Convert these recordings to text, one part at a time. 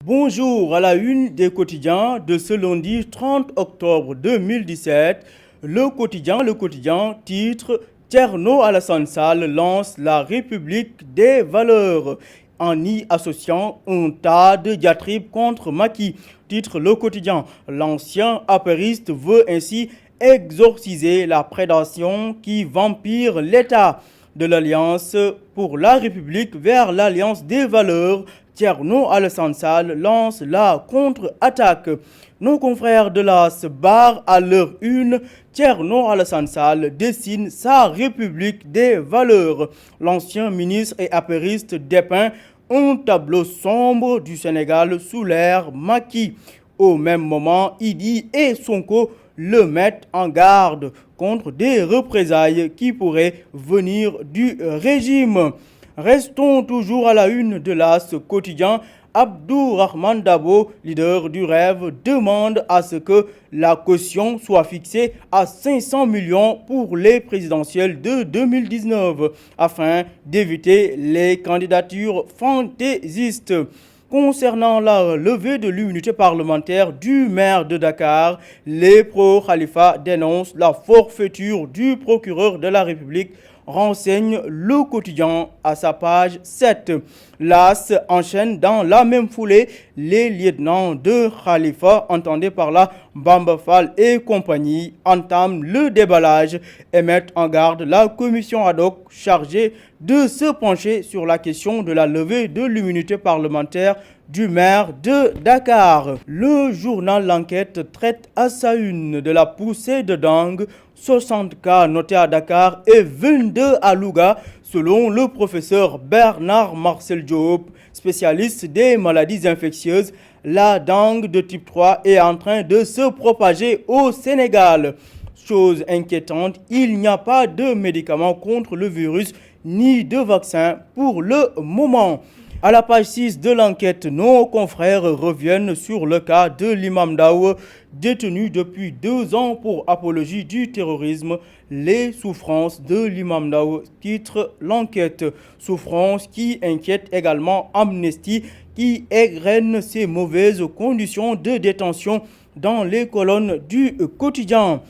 Bonjour à la une des quotidiens de ce lundi 30 octobre 2017. Le quotidien titre Thierno Alassane Sall lance la République des valeurs en y associant un tas de diatribes contre Macky. Titre le quotidien. L'ancien apériste veut ainsi exorciser la prédation qui vampire l'État de l'Alliance pour la République vers l'Alliance des valeurs. Thierno Alassane Sall lance la contre-attaque. Nos confrères de la barrent à leur une. Thierno Alassane Sall dessine sa République des valeurs. L'ancien ministre et apériste dépeint un tableau sombre du Sénégal sous l'ère Macky. Au même moment, Idi et Sonko le mettent en garde contre des représailles qui pourraient venir du régime. Restons toujours à la une de l'As quotidien. Abdourahmane Dabo, leader du rêve, demande à ce que la caution soit fixée à 500 millions pour les présidentielles de 2019 afin d'éviter les candidatures fantaisistes. Concernant la levée de l'immunité parlementaire du maire de Dakar, les pro-Khalifa dénoncent la forfaiture du procureur de la République, renseigne le quotidien à sa page 7. L'As enchaîne dans la même foulée. Les lieutenants de Khalifa, entendez par là Bamba Fall et compagnie, entament le déballage et mettent en garde la commission ad hoc chargée de se pencher sur la question de la levée de l'immunité parlementaire du maire de Dakar. Le journal L'Enquête traite à sa une de la poussée de dengue, 60 cas notés à Dakar et 22 à Louga, selon le professeur Bernard Marcel Diop, spécialiste des maladies infectieuses. La dengue de type 3 est en train de se propager au Sénégal. Chose inquiétante, il n'y a pas de médicaments contre le virus ni de vaccin pour le moment. À la page 6 de l'enquête, nos confrères reviennent sur le cas de l'imam Daou, détenu depuis 2 ans pour apologie du terrorisme. Les souffrances de l'imam Daou, titre l'enquête. Souffrances qui inquiètent également Amnesty, qui égrène ces mauvaises conditions de détention dans les colonnes du quotidien.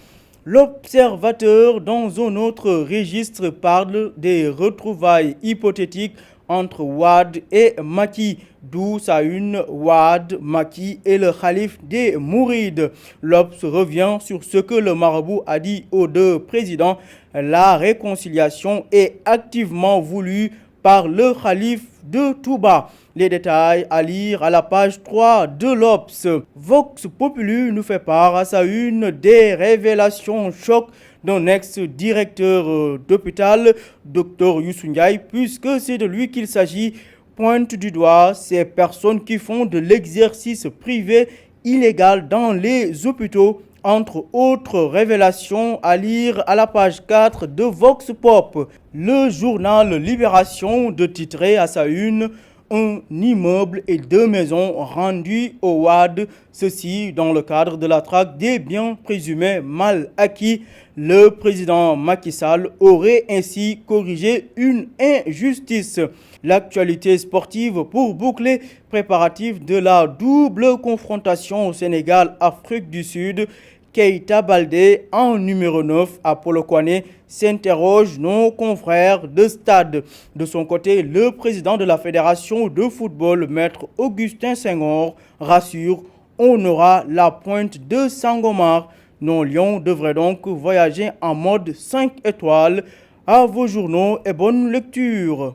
L'Observateur, dans un autre registre, parle des retrouvailles hypothétiques entre Wade et Macky, d'où sa une Wade, Macky et le calife des Mourides. L'Obs revient sur ce que le marabout a dit aux deux présidents. La réconciliation est activement voulue par le calife de Touba. Les détails à lire à la page 3 de l'Obs. Vox Populi nous fait part à sa une des révélations choc d'un ex-directeur d'hôpital, Dr Youssou Ndiaye, puisque c'est de lui qu'il s'agit. Pointe du doigt ces personnes qui font de l'exercice privé illégal dans les hôpitaux. Entre autres révélations à lire à la page 4 de Vox Pop. Le journal Libération de titrer à sa une un immeuble et 2 maisons rendus au Wade, ceci dans le cadre de la traque des biens présumés mal acquis. Le président Macky Sall aurait ainsi corrigé une injustice. L'actualité sportive pour boucler, préparatifs de la double confrontation au Sénégal-Afrique du Sud. Keita Baldé en numéro 9 à Polokwane s'interroge nos confrères de stade. De son côté, le président de la Fédération de football, maître Augustin Senghor, rassure, on aura la pointe de Sangomar. Nos lions devraient donc voyager en mode 5 étoiles. À vos journaux et bonne lecture.